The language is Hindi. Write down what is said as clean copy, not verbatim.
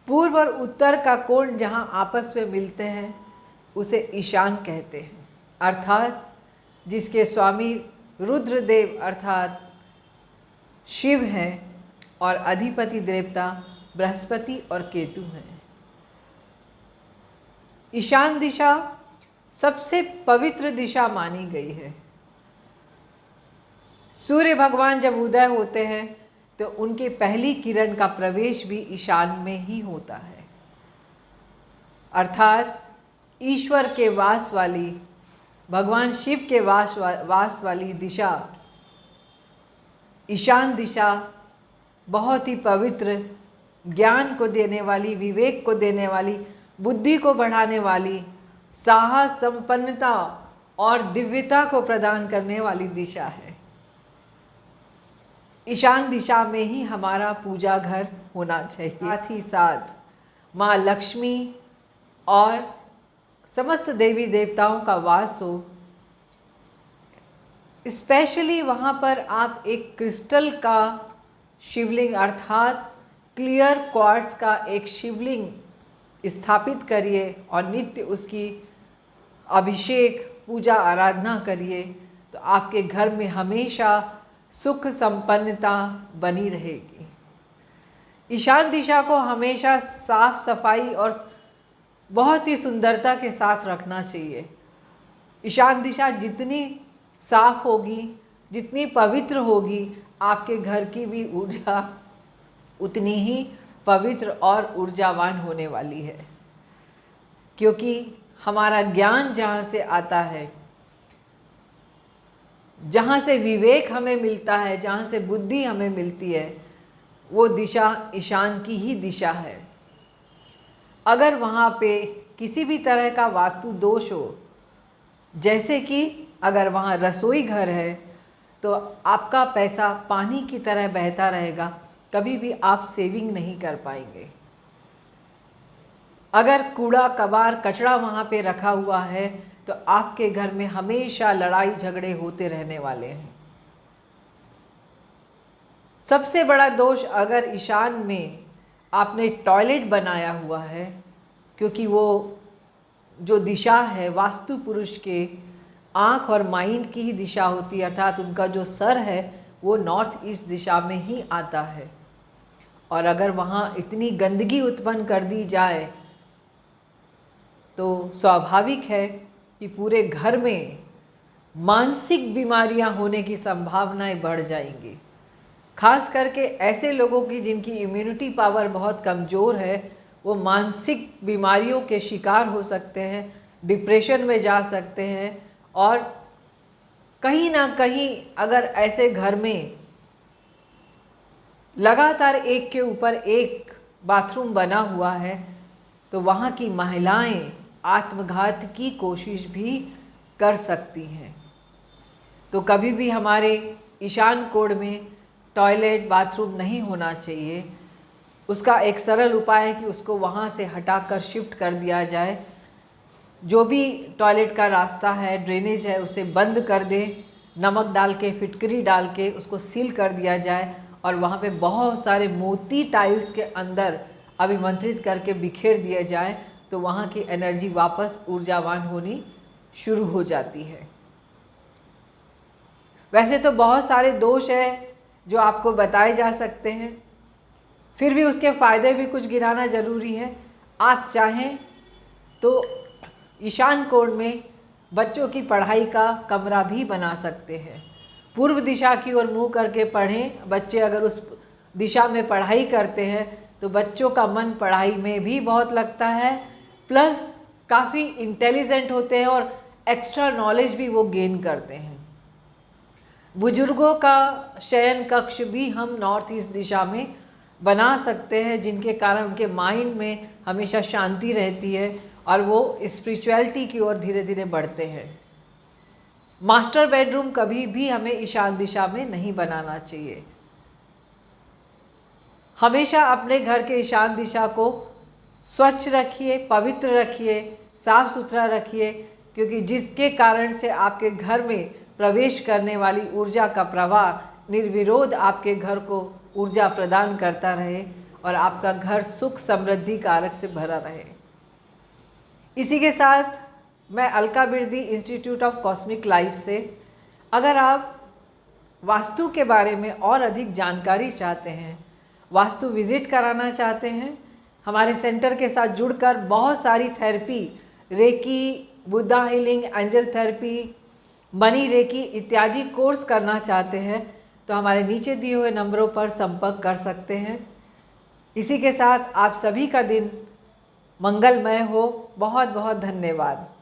पूर्व और उत्तर का कोण जहाँ आपस में मिलते हैं उसे ईशान कहते हैं, अर्थात जिसके स्वामी रुद्रदेव अर्थात शिव हैं और अधिपति देवता बृहस्पति और केतु हैं। ईशान दिशा सबसे पवित्र दिशा मानी गई है। सूर्य भगवान जब उदय होते हैं तो उनकी पहली किरण का प्रवेश भी ईशान में ही होता है, अर्थात ईश्वर के वास वाली, भगवान शिव के वास वाली दिशा ईशान दिशा बहुत ही पवित्र, ज्ञान को देने वाली, विवेक को देने वाली, बुद्धि को बढ़ाने वाली, साहस, संपन्नता और दिव्यता को प्रदान करने वाली दिशा है। ईशान दिशा में ही हमारा पूजा घर होना चाहिए। साथ ही साथ माँ लक्ष्मी और समस्त देवी देवताओं का वास हो। स्पेशली वहाँ पर आप एक क्रिस्टल का शिवलिंग अर्थात क्लियर क्वार्ट्ज का एक शिवलिंग स्थापित करिए और नित्य उसकी अभिषेक, पूजा, आराधना करिए तो आपके घर में हमेशा सुख संपन्नता बनी रहेगी। ईशान दिशा को हमेशा साफ सफाई और बहुत ही सुंदरता के साथ रखना चाहिए। ईशान दिशा जितनी साफ होगी, जितनी पवित्र होगी, आपके घर की भी ऊर्जा उतनी ही पवित्र और ऊर्जावान होने वाली है, क्योंकि हमारा ज्ञान जहाँ से आता है, जहाँ से विवेक हमें मिलता है, जहाँ से बुद्धि हमें मिलती है, वो दिशा ईशान की ही दिशा है। अगर वहाँ पे किसी भी तरह का वास्तु दोष हो, जैसे कि अगर वहाँ रसोई घर है तो आपका पैसा पानी की तरह बहता रहेगा, कभी भी आप सेविंग नहीं कर पाएंगे। अगर कूड़ा कबार कचरा वहाँ पे रखा हुआ है तो आपके घर में हमेशा लड़ाई झगड़े होते रहने वाले हैं। सबसे बड़ा दोष अगर ईशान में आपने टॉयलेट बनाया हुआ है, क्योंकि वो जो दिशा है वास्तु पुरुष के आँख और माइंड की ही दिशा होती है, अर्थात उनका जो सर है वो नॉर्थ ईस्ट दिशा में ही आता है। और अगर वहाँ इतनी गंदगी उत्पन्न कर दी जाए तो स्वाभाविक है कि पूरे घर में मानसिक बीमारियां होने की संभावनाएं बढ़ जाएंगी। खास करके ऐसे लोगों की जिनकी इम्यूनिटी पावर बहुत कमज़ोर है, वो मानसिक बीमारियों के शिकार हो सकते हैं, डिप्रेशन में जा सकते हैं। और कहीं ना कहीं अगर ऐसे घर में लगातार एक के ऊपर एक बाथरूम बना हुआ है तो वहाँ की महिलाएं आत्मघात की कोशिश भी कर सकती हैं। तो कभी भी हमारे ईशान कोण में टॉयलेट, बाथरूम नहीं होना चाहिए। उसका एक सरल उपाय है कि उसको वहाँ से हटाकर शिफ्ट कर दिया जाए। जो भी टॉयलेट का रास्ता है, ड्रेनेज है, उसे बंद कर दें, नमक डाल के, फिटकरी डाल के उसको सील कर दिया जाए और वहाँ पे बहुत सारे मोती टाइल्स के अंदर अभिमंत्रित करके बिखेर दिया जाए तो वहाँ की एनर्जी वापस ऊर्जावान होनी शुरू हो जाती है। वैसे तो बहुत सारे दोष हैं जो आपको बताए जा सकते हैं, फिर भी उसके फ़ायदे भी कुछ गिनाना ज़रूरी है। आप चाहें तो ईशान कोण में बच्चों की पढ़ाई का कमरा भी बना सकते हैं। पूर्व दिशा की ओर मुँह करके पढ़ें। बच्चे अगर उस दिशा में पढ़ाई करते हैं तो बच्चों का मन पढ़ाई में भी बहुत लगता है, प्लस काफ़ी इंटेलिजेंट होते हैं और एक्स्ट्रा नॉलेज भी वो गेन करते हैं। बुजुर्गों का शयन कक्ष भी हम नॉर्थ ईस्ट दिशा में बना सकते हैं, जिनके कारण उनके माइंड में हमेशा शांति रहती है और वो स्पिरिचुअलिटी की ओर धीरे धीरे बढ़ते हैं। मास्टर बेडरूम कभी भी हमें ईशान दिशा में नहीं बनाना चाहिए। हमेशा अपने घर के ईशान दिशा को स्वच्छ रखिए, पवित्र रखिए, साफ सुथरा रखिए, क्योंकि जिसके कारण से आपके घर में प्रवेश करने वाली ऊर्जा का प्रवाह निर्विरोध आपके घर को ऊर्जा प्रदान करता रहे और आपका घर सुख समृद्धि कारक से भरा रहे। इसी के साथ मैं Alka Birdi institute of cosmic life से, अगर आप वास्तु के बारे में और अधिक जानकारी चाहते हैं, वास्तु विजिट कराना चाहते हैं, हमारे सेंटर के साथ जुड़कर बहुत सारी therapy, reiki, Buddha healing, angel therapy, money reiki इत्यादि कोर्स करना चाहते हैं, तो हमारे नीचे दिए हुए नंबरों पर संपर्क कर सकते हैं। इसी के साथ आप सभी का दिन मंगलमय हो। बहुत बहुत धन्यवाद।